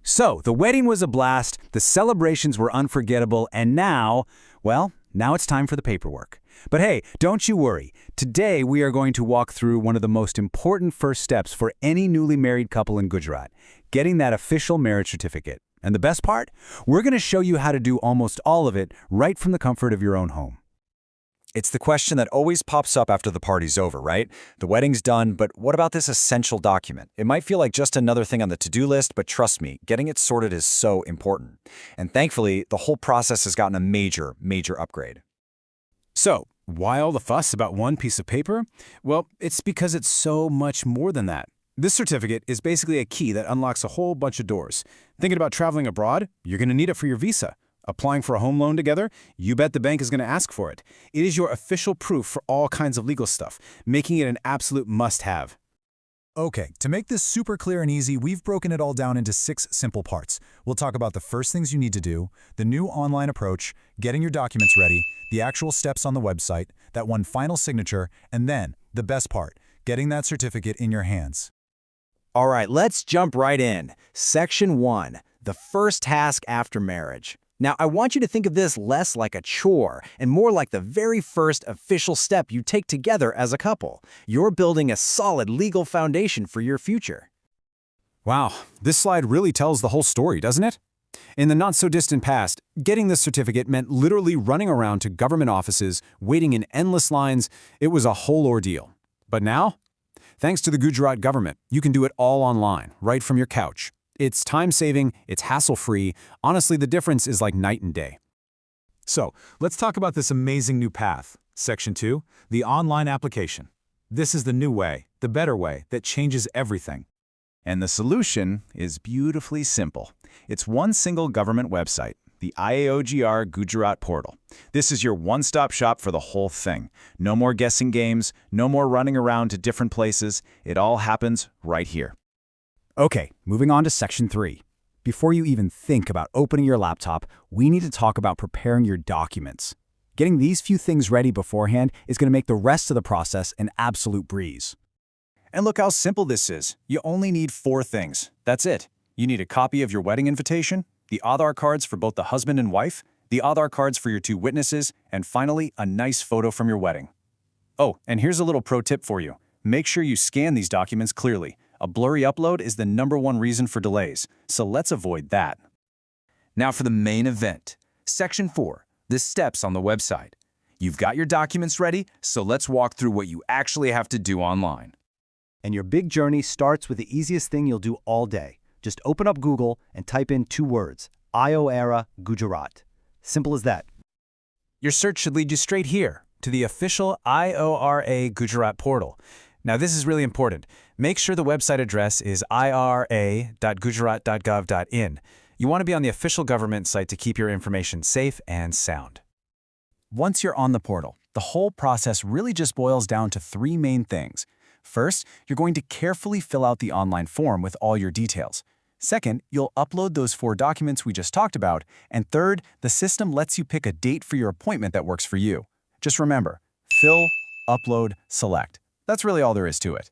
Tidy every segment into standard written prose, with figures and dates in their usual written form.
So, the wedding was a blast, the celebrations were unforgettable, and now it's time for the paperwork. But hey, don't you worry. Today we are going to walk through one of the most important first steps for any newly married couple in Gujarat, getting that official marriage certificate. And the best part? We're going to show you how to do almost all of it right from the comfort of your own home. It's the question that always pops up after the party's over, right? The wedding's done, but what about this essential document? It might feel like just another thing on the to-do list, but trust me, getting it sorted is so important. And thankfully, the whole process has gotten a major upgrade. So, why all the fuss about one piece of paper? Well, it's because it's so much more than that. This certificate is basically a key that unlocks a whole bunch of doors. Thinking about traveling abroad? You're going to need it for your visa. Applying for a home loan together? You bet the bank is going to ask for it. It is your official proof for all kinds of legal stuff, making it an absolute must-have. Okay, to make this super clear and easy, we've broken it all down into 6 simple parts. We'll talk about the first things you need to do, the new online approach, getting your documents ready, the actual steps on the website, that one final signature, and then, the best part, getting that certificate in your hands. All right, let's jump right in. Section 1, the first task after marriage. Now, I want you to think of this less like a chore and more like the very first official step you take together as a couple. You're building a solid legal foundation for your future. Wow, this slide really tells the whole story, doesn't it? In the not-so-distant past, getting this certificate meant literally running around to government offices, waiting in endless lines. It was a whole ordeal. But now, thanks to the Gujarat government, you can do it all online, right from your couch. It's time-saving, it's hassle-free. Honestly, the difference is like night and day. So, let's talk about this amazing new path. Section 2, the online application. This is the new way, the better way, that changes everything. And the solution is beautifully simple. It's one single government website, the IORA Gujarat Portal. This is your one-stop shop for the whole thing. No more guessing games, no more running around to different places. It all happens right here. Okay, moving on to Section 3. Before you even think about opening your laptop, we need to talk about preparing your documents. Getting these few things ready beforehand is going to make the rest of the process an absolute breeze. And look how simple this is. You only need 4 things. That's it. You need a copy of your wedding invitation, the Aadhar cards for both the husband and wife, the Aadhar cards for your 2 witnesses, and finally, a nice photo from your wedding. Oh, and here's a little pro tip for you. Make sure you scan these documents clearly. A blurry upload is the #1 reason for delays, so let's avoid that. Now for the main event. Section 4, the steps on the website. You've got your documents ready, so let's walk through what you actually have to do online. And your big journey starts with the easiest thing you'll do all day. Just open up Google and type in 2 words, IORA Gujarat. Simple as that. Your search should lead you straight here, to the official IORA Gujarat Portal. Now, this is really important. Make sure the website address is ira.gujarat.gov.in. You want to be on the official government site to keep your information safe and sound. Once you're on the portal, the whole process really just boils down to 3 main things. First, you're going to carefully fill out the online form with all your details. Second, you'll upload those 4 documents we just talked about. And third, the system lets you pick a date for your appointment that works for you. Just remember, fill, upload, select. That's really all there is to it.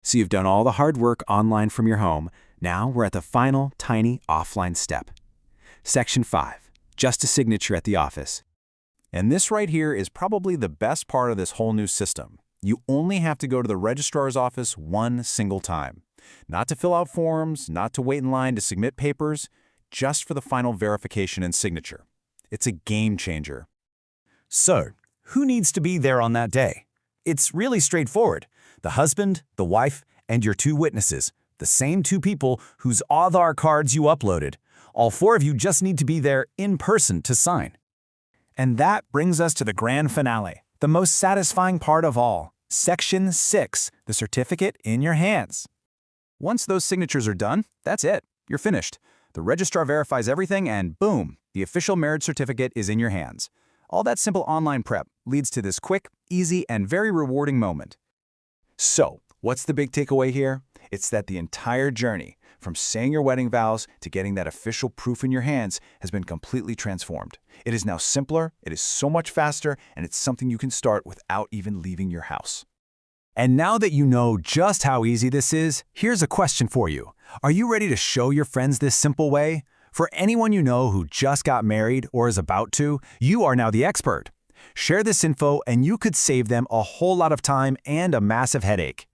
So you've done all the hard work online from your home. Now we're at the final, tiny offline step. Section 5, just a signature at the office. And this right here is probably the best part of this whole new system. You only have to go to the registrar's office one single time. Not to fill out forms, not to wait in line to submit papers, just for the final verification and signature. It's a game changer. So, who needs to be there on that day? It's really straightforward. The husband, the wife, and your 2 witnesses, the same 2 people whose Aadhar cards you uploaded. All 4 of you just need to be there in person to sign. And that brings us to the grand finale, the most satisfying part of all. Section 6, the certificate in your hands. Once those signatures are done, that's it. You're finished. The registrar verifies everything and boom, the official marriage certificate is in your hands. All that simple online prep leads to this quick, easy, and very rewarding moment. So, what's the big takeaway here? It's that the entire journey, from saying your wedding vows to getting that official proof in your hands, has been completely transformed. It is now simpler, it is so much faster, and it's something you can start without even leaving your house. And now that you know just how easy this is, here's a question for you. Are you ready to show your friends this simple way? For anyone you know who just got married or is about to, you are now the expert. Share this info and you could save them a whole lot of time and a massive headache.